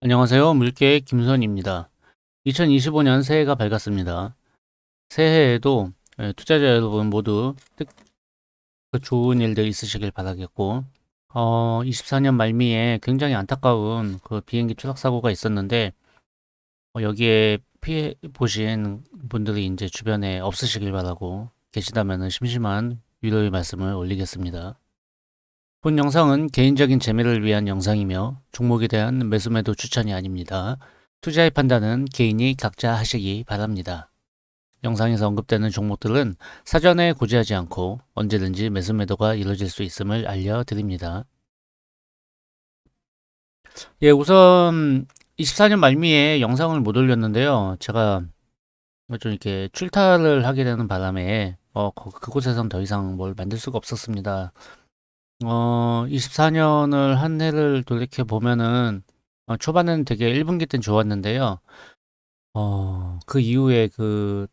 안녕하세요. 물개 김선입니다. 2025년 새해가 밝았습니다. 새해에도 투자자 여러분 모두 좋은 일들 있으시길 바라겠고, 24년 말미에 굉장히 안타까운 그 비행기 추락 사고가 있었는데, 여기에 피해 보신 분들이 이제 주변에 없으시길 바라고, 계시다면 심심한 위로의 말씀을 올리겠습니다. 본 영상은 개인적인 재미를 위한 영상이며 종목에 대한 매수매도 추천이 아닙니다. 투자의 판단은 개인이 각자 하시기 바랍니다. 영상에서 언급되는 종목들은 사전에 고지하지 않고 언제든지 매수매도가 이루어질 수 있음을 알려드립니다. 예, 우선 24년 말미에 영상을 못 올렸는데요. 제가 좀 이렇게 출타를 하게 되는 바람에 그곳에선 더 이상 뭘 만들 수가 없었습니다. 24년을 한 해를 돌이켜 보면은 초반에는 되게 1분기 땐 좋았는데요. 그 이후에 그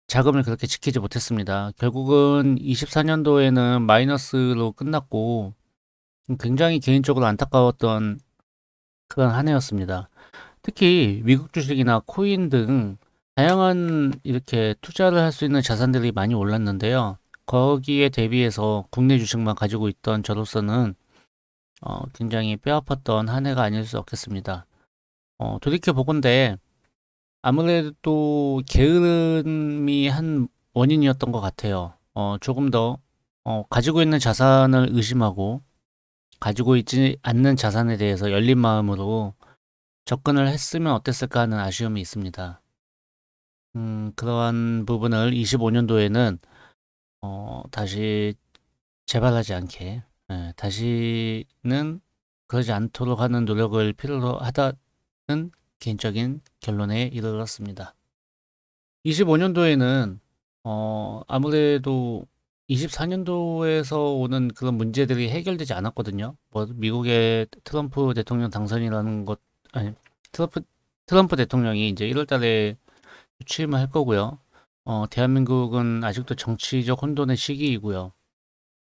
자금을 그렇게 지키지 못했습니다. 결국은 24년도에는 마이너스로 끝났고 굉장히 개인적으로 안타까웠던 그런 한 해였습니다. 특히 미국 주식이나 코인 등 다양한 이렇게 투자를 할 수 있는 자산들이 많이 올랐는데요. 거기에 대비해서 국내 주식만 가지고 있던 저로서는 굉장히 뼈아팠던 한 해가 아닐 수 없겠습니다. 돌이켜보건대 아무래도 게으름이 한 원인이었던 것 같아요. 조금 더 가지고 있는 자산을 의심하고 가지고 있지 않는 자산에 대해서 열린 마음으로 접근을 했으면 어땠을까 하는 아쉬움이 있습니다. 그러한 부분을 25년도에는 다시 재발하지 않게, 다시는 그러지 않도록 하는 노력을 필요로 하다는 개인적인 결론에 이르렀습니다. 25년도에는 아무래도 24년도에서 오는 그런 문제들이 해결되지 않았거든요. 뭐 미국의 트럼프 대통령 당선이라는 것, 아니 트럼프 트럼프 대통령이 이제 1월 달에 취임을 할 거고요. 대한민국은 아직도 정치적 혼돈의 시기이고요.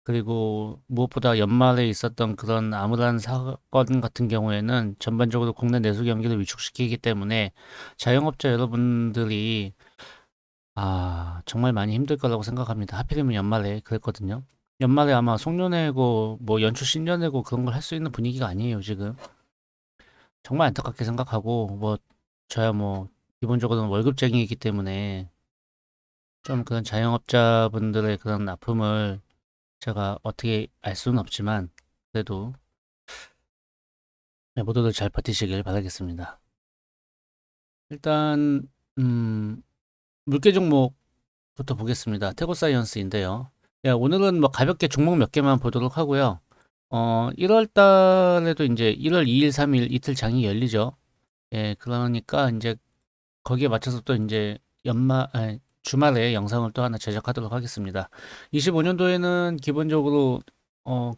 그리고 무엇보다 연말에 있었던 그런 암울한 사건 같은 경우에는 전반적으로 국내 내수 경기를 위축시키기 때문에 자영업자 여러분들이 정말 많이 힘들 거라고 생각합니다. 하필이면 연말에 그랬거든요. 연말에 아마 송년회고 뭐 연초 신년회고 그런 걸 할 수 있는 분위기가 아니에요, 지금. 정말 안타깝게 생각하고 뭐 저야 뭐 기본적으로는 월급쟁이이기 때문에 좀 그런 자영업자분들의 그런 아픔을 제가 어떻게 알 수는 없지만 그래도 모두들 잘 버티시길 바라겠습니다. 일단 물개 종목부터 보겠습니다. 태고사이언스인데요. 예, 오늘은 뭐 가볍게 종목 몇 개만 보도록 하고요. 1월 달에도 이제 1월 2일, 3일 이틀 장이 열리죠. 예, 그러니까 이제 거기에 맞춰서 또 이제 주말에 영상을 또 하나 제작하도록 하겠습니다. 25년도에는 기본적으로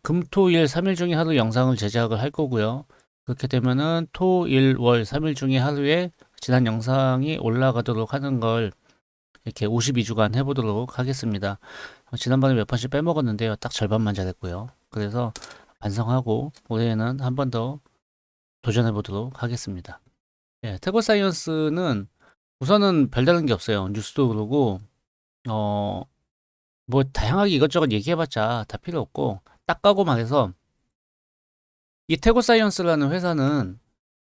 금, 토, 일 3일 중에 하루 영상을 제작을 할 거고요. 그렇게 되면은 토, 일, 월 3일 중에 하루에 지난 영상이 올라가도록 하는 걸 이렇게 52주간 해보도록 하겠습니다. 지난번에 몇 번씩 빼먹었는데요. 딱 절반만 잘했고요. 그래서 반성하고 올해는 한 번 더 도전해보도록 하겠습니다. 예, 태고 사이언스는 우선은 별다른 게 없어요. 뉴스도 그러고, 어, 뭐, 다양하게 이것저것 얘기해봤자 다 필요 없고, 딱 까고 말해서, 이 태고 사이언스라는 회사는,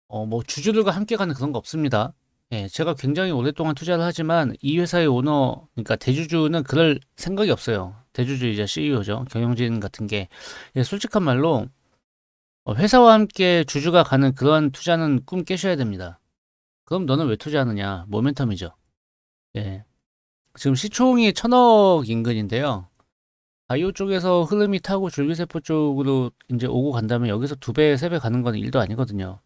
뭐, 주주들과 함께 가는 그런 거 없습니다. 예, 제가 굉장히 오랫동안 투자를 하지만, 이 회사의 오너, 그러니까 대주주는 그럴 생각이 없어요. 대주주이자 CEO죠. 경영진 같은 게. 예, 솔직한 말로, 회사와 함께 주주가 가는 그런 투자는 꿈 깨셔야 됩니다. 그럼 너는 왜 투자하느냐? 모멘텀이죠. 예. 지금 시총이 1000억 인근인데요. 바이오 쪽에서 흐름이 타고 줄기세포 쪽으로 이제 오고 간다면 여기서 2배, 3배 가는 건 일도 아니거든요.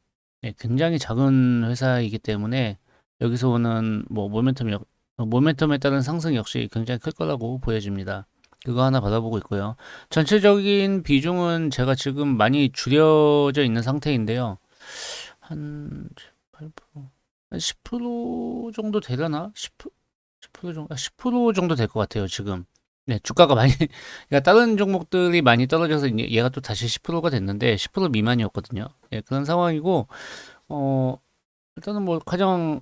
예, 굉장히 작은 회사이기 때문에 여기서 오는 뭐 모멘텀에 따른 상승 역시 굉장히 클 거라고 보여집니다. 그거 하나 받아보고 있고요. 전체적인 비중은 제가 지금 많이 줄여져 있는 상태인데요. 한 8%, 한 10% 정도 되려나? 10% 정도, 10% 정도 될 것 같아요, 지금. 네, 주가가 많이, 그러니까 다른 종목들이 많이 떨어져서 이제 얘가 또 다시 10%가 됐는데 10% 미만이었거든요. 예, 그런 상황이고, 어, 일단은 뭐 가장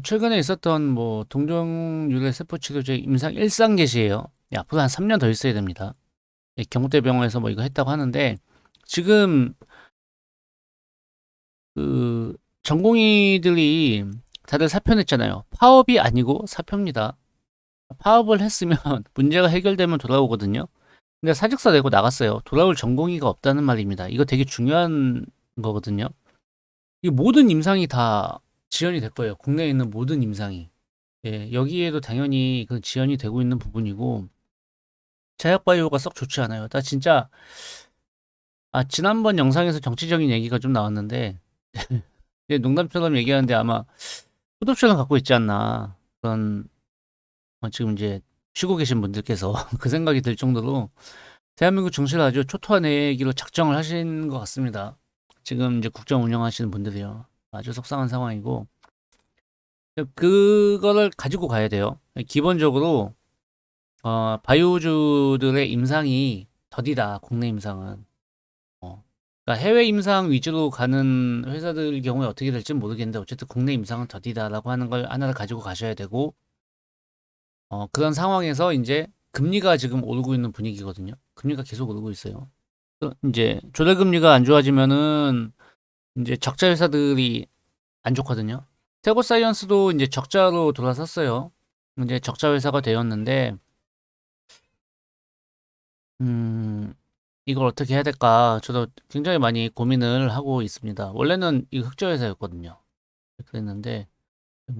최근에 있었던 뭐 동종유래 세포 치료제 임상 1상 개시예요. 예, 앞으로 한 3년 더 있어야 됩니다. 예, 경북대병원에서 뭐 이거 했다고 하는데 지금 그 전공의들이 다들 사표냈잖아요. 파업이 아니고 사표입니다. 파업을 했으면 문제가 해결되면 돌아오거든요. 근데 사직서 내고 나갔어요. 돌아올 전공의가 없다는 말입니다. 이거 되게 중요한 거거든요. 이 모든 임상이 다 지연이 될 거예요. 국내에 있는 모든 임상이. 예, 여기에도 당연히 그 지연이 되고 있는 부분이고, 제약바이오가 썩 좋지 않아요. 나 진짜, 지난번 영상에서 정치적인 얘기가 좀 나왔는데, 예, 농담처럼 얘기하는데 아마 후덥처럼 갖고 있지 않나. 그런, 지금 이제 쉬고 계신 분들께서 그 생각이 들 정도로 대한민국 정치를 아주 초토화내기로 작정을 하신 것 같습니다. 지금 이제 국정 운영하시는 분들이요. 아주 속상한 상황이고, 그거를 가지고 가야 돼요. 기본적으로, 바이오주들의 임상이 더디다, 국내 임상은. 그러니까 해외 임상 위주로 가는 회사들 경우에 어떻게 될지 모르겠는데, 어쨌든 국내 임상은 더디다라고 하는 걸 하나를 가지고 가셔야 되고, 그런 상황에서 이제 금리가 지금 오르고 있는 분위기거든요. 금리가 계속 오르고 있어요. 이제 조달금리가 안 좋아지면은 이제 적자 회사들이 안 좋거든요. 태고사이언스도 이제 적자로 돌아섰어요. 이제 적자 회사가 되었는데, 음, 이걸 어떻게 해야 될까? 저도 굉장히 많이 고민을 하고 있습니다. 원래는 이 흑자 회사였거든요. 그랬는데,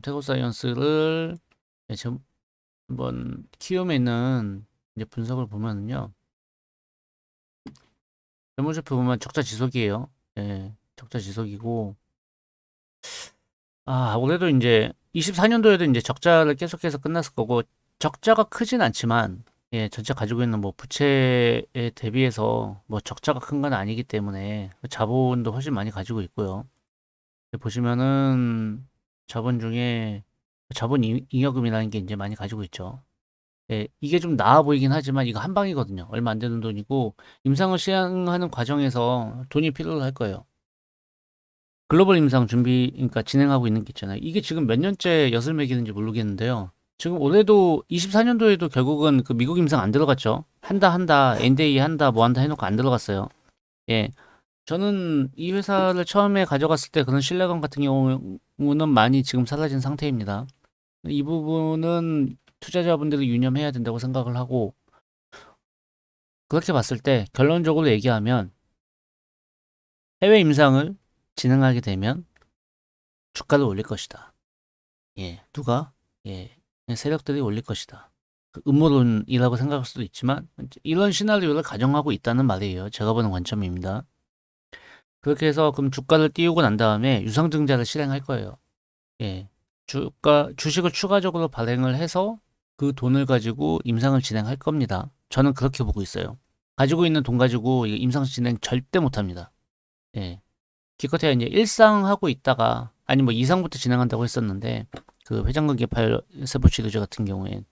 태고사이언스를 지금 한번 키움에 있는 이제 분석을 보면은요, 재무제표 보면 적자 지속이에요. 예, 적자 지속이고, 올해도 이제 24년도에도 이제 적자를 계속해서 끝났을 거고 적자가 크진 않지만 예, 전체 가지고 있는 뭐 부채에 대비해서 뭐 적자가 큰 건 아니기 때문에 자본도 훨씬 많이 가지고 있고요. 보시면은 자본 중에 자본 잉여금이라는 게 이제 많이 가지고 있죠. 예, 이게 좀 나아 보이긴 하지만 이거 한 방이거든요. 얼마 안 되는 돈이고 임상을 시행하는 과정에서 돈이 필요로 할 거예요. 글로벌 임상 준비, 그러니까 진행하고 있는 게 있잖아요. 이게 지금 몇 년째 엿을 매기는지 모르겠는데요. 지금 올해도 24년도에도 결국은 그 미국 임상 안 들어갔죠. 한다, NDA 한다, 뭐 한다 해놓고 안 들어갔어요. 예. 저는 이 회사를 처음에 가져갔을 때 그런 신뢰감 같은 경우는 많이 지금 사라진 상태입니다. 이 부분은 투자자분들이 유념해야 된다고 생각을 하고, 그렇게 봤을 때 결론적으로 얘기하면 해외 임상을 진행하게 되면 주가를 올릴 것이다. 예, 누가? 예, 세력들이 올릴 것이다. 그 음모론이라고 생각할 수도 있지만 이런 시나리오를 가정하고 있다는 말이에요. 제가 보는 관점입니다. 그렇게 해서 그럼 주가를 띄우고 난 다음에 유상증자를 실행할 거예요. 예, 주식을 추가적으로 발행을 해서 그 돈을 가지고 임상을 진행할 겁니다. 저는 그렇게 보고 있어요. 가지고 있는 돈 가지고 임상 진행 절대 못 합니다. 예. 기껏해야 이제 1상 하고 있다가 아니 뭐 2상부터 진행한다고 했었는데 그 회장근 개발 세포 치료제 같은 경우엔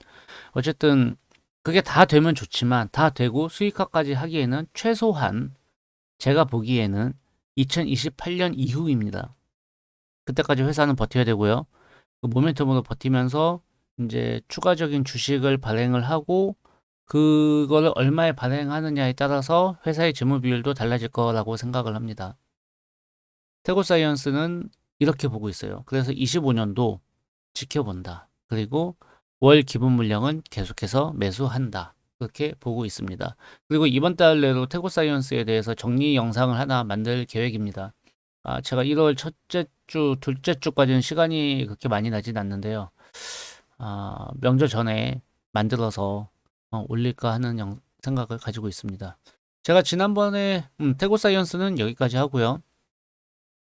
어쨌든 그게 다 되면 좋지만 다 되고 수익화까지 하기에는 최소한 제가 보기에는 2028년 이후입니다. 그때까지 회사는 버텨야 되고요. 그 모멘텀으로 버티면서 이제 추가적인 주식을 발행을 하고 그거를 얼마에 발행하느냐에 따라서 회사의 재무 비율도 달라질 거라고 생각을 합니다. 태고사이언스는 이렇게 보고 있어요. 그래서 25년도 지켜본다. 그리고 월 기본 물량은 계속해서 매수한다. 그렇게 보고 있습니다. 그리고 이번 달 내로 태고사이언스에 대해서 정리 영상을 하나 만들 계획입니다. 제가 1월 첫째 주, 둘째 주까지는 시간이 그렇게 많이 나진 않는데요. 명절 전에 만들어서 올릴까 하는 생각을 가지고 있습니다. 제가 지난번에 태고사이언스는 여기까지 하고요.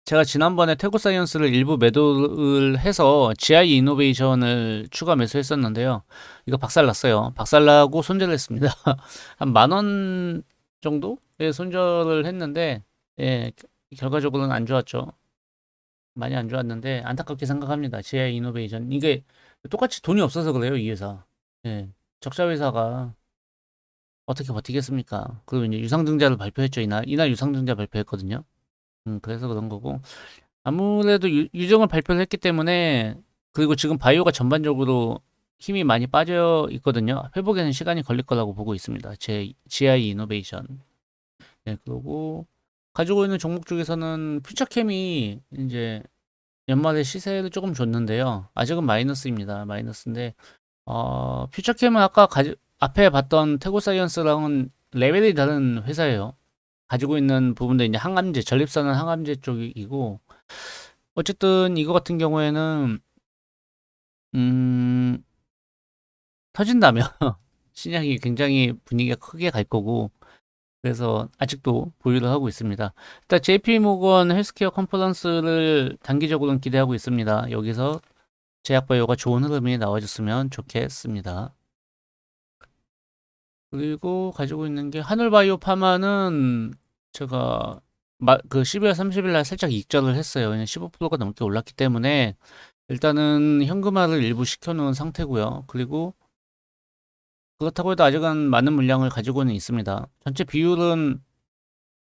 제가 지난번에 태고사이언스를 일부 매도를 해서 GI 이노베이션을 추가 매수했었는데요. 이거 박살났어요. 박살나고 손절을 했습니다. 한 10,000원 정도의 손절을 했는데, 예, 결과적으로는 안 좋았죠. 많이 안 좋았는데, 안타깝게 생각합니다. GI 이노베이션. 이게 똑같이 돈이 없어서 그래요, 이 회사. 예. 적자 회사가 어떻게 버티겠습니까? 그리고 이제 유상증자를 발표했죠. 이날 유상증자 발표했거든요. 그래서 그런 거고. 아무래도 유정을 발표를 했기 때문에, 그리고 지금 바이오가 전반적으로 힘이 많이 빠져 있거든요. 회복에는 시간이 걸릴 거라고 보고 있습니다. 제 GI 이노베이션. 네, 그리고 가지고 있는 종목 중에서는 퓨처캠이 이제 연말에 시세를 조금 줬는데요. 아직은 마이너스입니다. 마이너스인데, 퓨처캠은 아까 앞에 봤던 태고사이언스랑은 레벨이 다른 회사예요. 가지고 있는 부분도 이제 항암제, 전립선은 항암제 쪽이고, 어쨌든 이거 같은 경우에는, 음, 터진다면 신약이 굉장히 분위기가 크게 갈 거고, 그래서 아직도 보유를 하고 있습니다. 일단 JP 모건 헬스케어 컨퍼런스를 단기적으로는 기대하고 있습니다. 여기서 제약바이오가 좋은 흐름이 나와줬으면 좋겠습니다. 그리고 가지고 있는 게 하늘바이오 파마는 제가 그 12월 30일 날 살짝 익절을 했어요. 그냥 15%가 넘게 올랐기 때문에 일단은 현금화를 일부 시켜놓은 상태고요. 그리고 그렇다고 해도 아직은 많은 물량을 가지고는 있습니다. 전체 비율은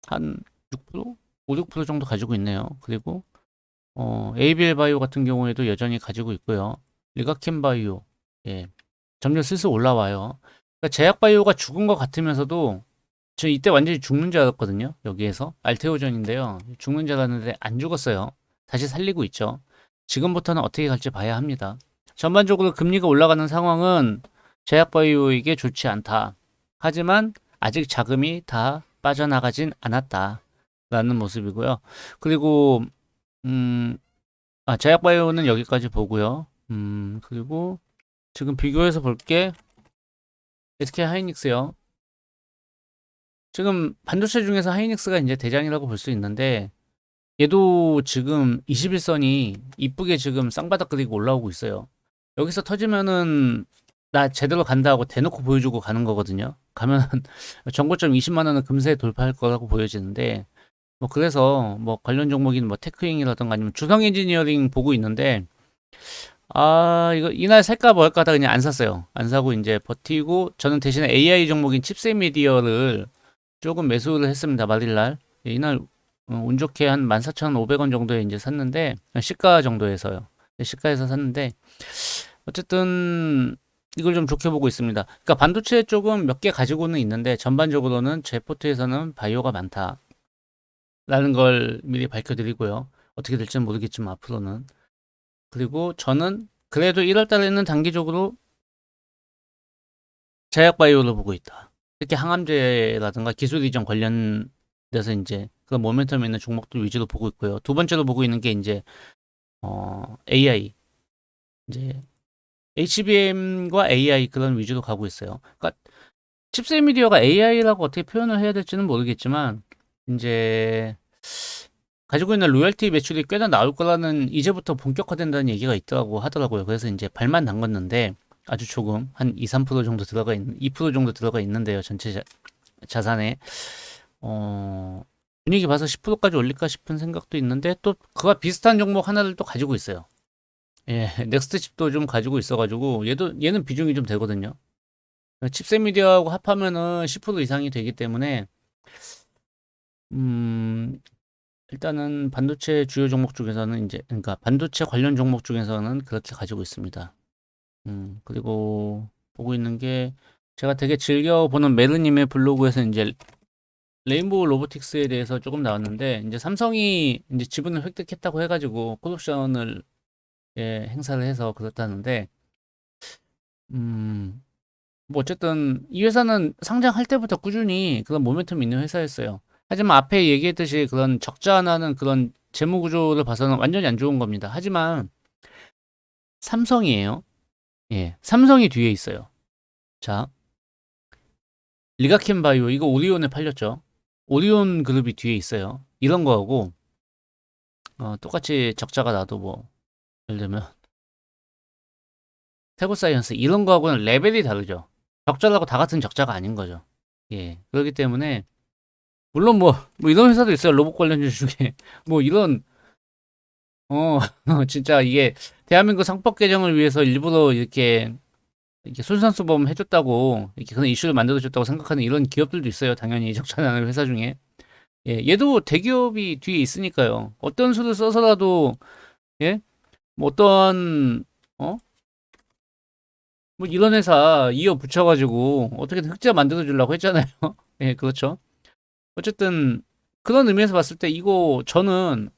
한 6%? 5, 6% 정도 가지고 있네요. 그리고 ABL 바이오 같은 경우에도 여전히 가지고 있고요. 리가켄 바이오, 예, 점점 슬슬 올라와요. 그러니까 제약 바이오가 죽은 것 같으면서도 저 이때 완전히 죽는 줄 알았거든요. 여기에서 알테오전인데요. 죽는 줄 알았는데 안 죽었어요. 다시 살리고 있죠. 지금부터는 어떻게 갈지 봐야 합니다. 전반적으로 금리가 올라가는 상황은 제약 바이오에게 좋지 않다. 하지만 아직 자금이 다 빠져나가진 않았다라는 모습이고요. 그리고 제약 바이오는 여기까지 보고요. 그리고 지금 비교해서 볼게 SK 하이닉스요. 지금 반도체 중에서 하이닉스가 이제 대장이라고 볼 수 있는데 얘도 지금 21선이 이쁘게 지금 쌍바닥 그리고 올라오고 있어요. 여기서 터지면은 나 제대로 간다 하고 대놓고 보여주고 가는 거거든요. 가면 정고점 20만 원은 금세 돌파할 거라고 보여지는데 뭐 그래서 뭐 관련 종목인 뭐 테크잉이라든가 아니면 주성 엔지니어링 보고 있는데 이거 이날 살까 말까 하다 그냥 안 샀어요. 안 사고 이제 버티고 저는 대신에 AI 종목인 칩셋 미디어를 조금 매수를 했습니다. 말일날. 예, 이날 운 좋게 한 14,500원 정도에 이제 샀는데 시가 정도에서요. 네, 시가에서 샀는데 어쨌든 이걸 좀 좋게 보고 있습니다. 그러니까 반도체 쪽은 몇 개 가지고는 있는데 전반적으로는 제 포트에서는 바이오가 많다라는 걸 미리 밝혀드리고요. 어떻게 될지는 모르겠지만 앞으로는. 그리고 저는 그래도 1월 달에는 단기적으로 제약바이오를 보고 있다. 특히 항암제라든가 기술 이전 관련돼서 이제 그런 모멘텀 있는 종목들 위주로 보고 있고요. 두 번째로 보고 있는 게 이제 AI 이제 HBM과 AI 그런 위주로 가고 있어요. 그러니까 칩셋 미디어가 AI라고 어떻게 표현을 해야 될지는 모르겠지만 이제 가지고 있는 로열티 매출이 꽤나 나올 거라는 이제부터 본격화된다는 얘기가 있더라고 하더라고요. 그래서 이제 발만 담궜는데 아주 조금 한 2, 3% 정도 들어가 있는 2% 정도 들어가 있는데요. 전체 자산에 분위기 봐서 10%까지 올릴까 싶은 생각도 있는데 또 그와 비슷한 종목 하나를 또 가지고 있어요. 예, 넥스트 칩도 좀 가지고 있어가지고 얘는 비중이 좀 되거든요. 칩셋 미디어하고 합하면은 10% 이상이 되기 때문에 음, 일단은 반도체 주요 종목 중에서는 이제 그러니까 반도체 관련 종목 중에서는 그렇게 가지고 있습니다. 그리고 보고 있는 게 제가 되게 즐겨 보는 메르님의 블로그에서 이제 레인보우 로보틱스에 대해서 조금 나왔는데 이제 삼성이 이제 지분을 획득했다고 해가지고 콜옵션을 행사를 해서 그렇다는데 음, 뭐 어쨌든 이 회사는 상장할 때부터 꾸준히 그런 모멘텀 있는 회사였어요. 하지만 앞에 얘기했듯이 그런 적자 나는 그런 재무 구조를 봐서는 완전히 안 좋은 겁니다. 하지만 삼성이에요. 예, 삼성이 뒤에 있어요. 자, 리가켄 바이오 이거 오리온에 팔렸죠. 오리온 그룹이 뒤에 있어요. 이런 거하고 똑같이 적자가 나도 뭐 예를 들면 태고사이언스 이런 거하고는 레벨이 다르죠. 적자라고 다 같은 적자가 아닌 거죠. 예, 그렇기 때문에 물론 뭐 이런 회사도 있어요. 로봇 관련주 중에 뭐 이런 진짜 이게 대한민국 상법 개정을 위해서 일부러 이렇게 이렇게 솔선수범 해줬다고 이렇게 그런 이슈를 만들어줬다고 생각하는 이런 기업들도 있어요. 당연히 적자나는 회사 중에. 예, 얘도 대기업이 뒤에 있으니까요. 어떤 수를 써서라도 예, 뭐 어떠한 어? 뭐 이런 회사 이어 붙여가지고 어떻게든 흑자 만들어 주려고 했잖아요. 예, 그렇죠. 어쨌든 그런 의미에서 봤을 때 이거 저는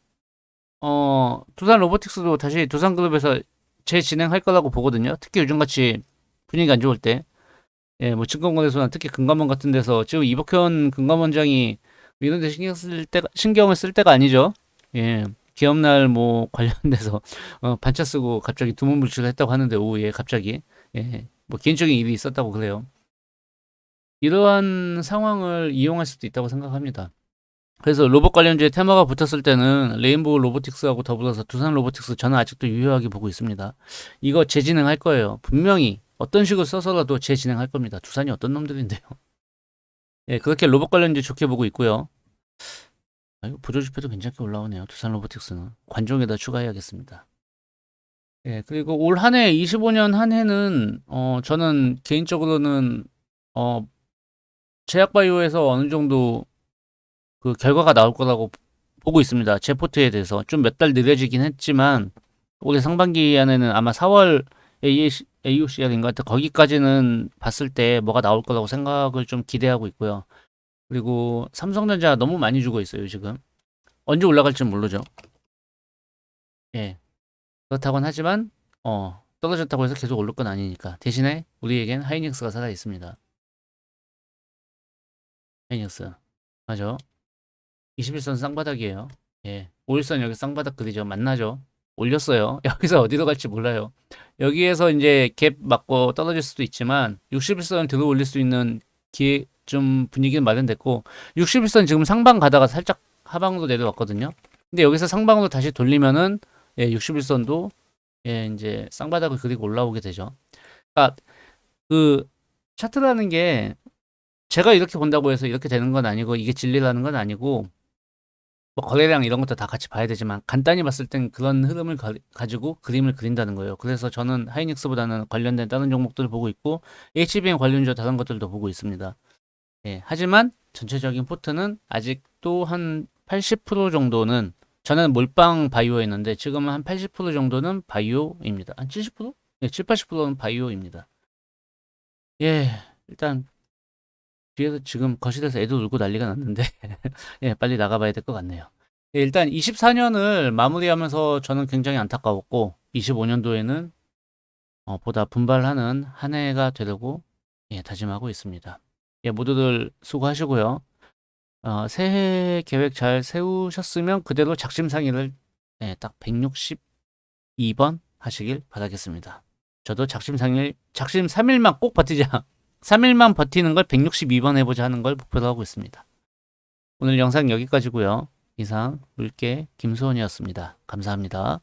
두산 로보틱스도 다시 두산그룹에서 재진행할 거라고 보거든요. 특히 요즘같이 분위기 안 좋을 때. 예, 뭐 증권거래소나 특히 금감원 같은 데서 지금 이복현 금감원장이 이런 데 신경을 쓸 때가 아니죠. 예. 기업날 뭐 관련돼서 반차 쓰고 갑자기 두문불출을 했다고 하는데 오후에 갑자기 예. 뭐 개인적인 일이 있었다고 그래요. 이러한 상황을 이용할 수도 있다고 생각합니다. 그래서 로봇 관련주에 테마가 붙었을 때는 레인보우 로보틱스하고 더불어서 두산 로보틱스 저는 아직도 유효하게 보고 있습니다. 이거 재진행할 거예요. 분명히 어떤 식으로 써서라도 재진행할 겁니다. 두산이 어떤 놈들인데요. 예, 그렇게 로봇 관련주 좋게 보고 있고요. 이거 보조지표도 괜찮게 올라오네요. 두산 로보틱스는 관종에다 추가해야겠습니다. 예, 그리고 올 한 해 25년 한 해는 저는 개인적으로는 어 제약바이오에서 어느 정도 그 결과가 나올 거라고 보고 있습니다. 제 포트에 대해서 좀 몇 달 느려지긴 했지만 올해 상반기 안에는 아마 4월 AUCR인가 하여튼 거기까지는 봤을 때 뭐가 나올 거라고 생각을 좀 기대하고 있고요. 그리고 삼성전자 너무 많이 주고 있어요, 지금. 언제 올라갈지 모르죠. 예. 그렇다곤 하지만 떨어졌다고 해서 계속 오를 건 아니니까. 대신에 우리에겐 하이닉스가 살아 있습니다. 하이닉스. 맞아. 21선 쌍바닥이에요. 예. 5일선 여기 쌍바닥 그리죠. 만나죠. 올렸어요. 여기서 어디로 갈지 몰라요. 여기에서 이제 갭 맞고 떨어질 수도 있지만 61선 들어 올릴 수 있는 기회 좀 분위기는 마련됐고 61선 지금 상방 가다가 살짝 하방으로 내려왔거든요. 근데 여기서 상방으로 다시 돌리면은 예, 61선도 예, 이제 쌍바닥을 그리고 올라오게 되죠. 그러니까 그 차트라는 게 제가 이렇게 본다고 해서 이렇게 되는 건 아니고 이게 진리라는 건 아니고 뭐 거래량 이런 것도 다 같이 봐야 되지만 간단히 봤을 땐 그런 흐름을 가지고 그림을 그린다는 거예요. 그래서 저는 하이닉스보다는 관련된 다른 종목들을 보고 있고 HBM 관련주 다른 것들도 보고 있습니다. 예, 하지만 전체적인 포트는 아직도 한 80% 정도는 저는 몰빵 바이오였는데 지금은 한 80% 정도는 바이오입니다. 한 70%? 네, 7, 80%는 바이오입니다. 예, 일단 뒤에서 지금 거실에서 애도 울고 난리가 났는데 예, 빨리 나가봐야 될 것 같네요. 예, 일단 24년을 마무리하면서 저는 굉장히 안타까웠고 25년도에는 보다 분발하는 한 해가 되려고 예, 다짐하고 있습니다. 예, 모두들 수고하시고요. 새해 계획 잘 세우셨으면 그대로 작심상의를 예, 딱 162번 하시길 바라겠습니다. 저도 작심 3일만 꼭 버티자. 3일만 버티는 걸 162번 해보자 하는 걸 목표로 하고 있습니다. 오늘 영상 여기까지고요. 이상 물개 김수원이었습니다. 감사합니다.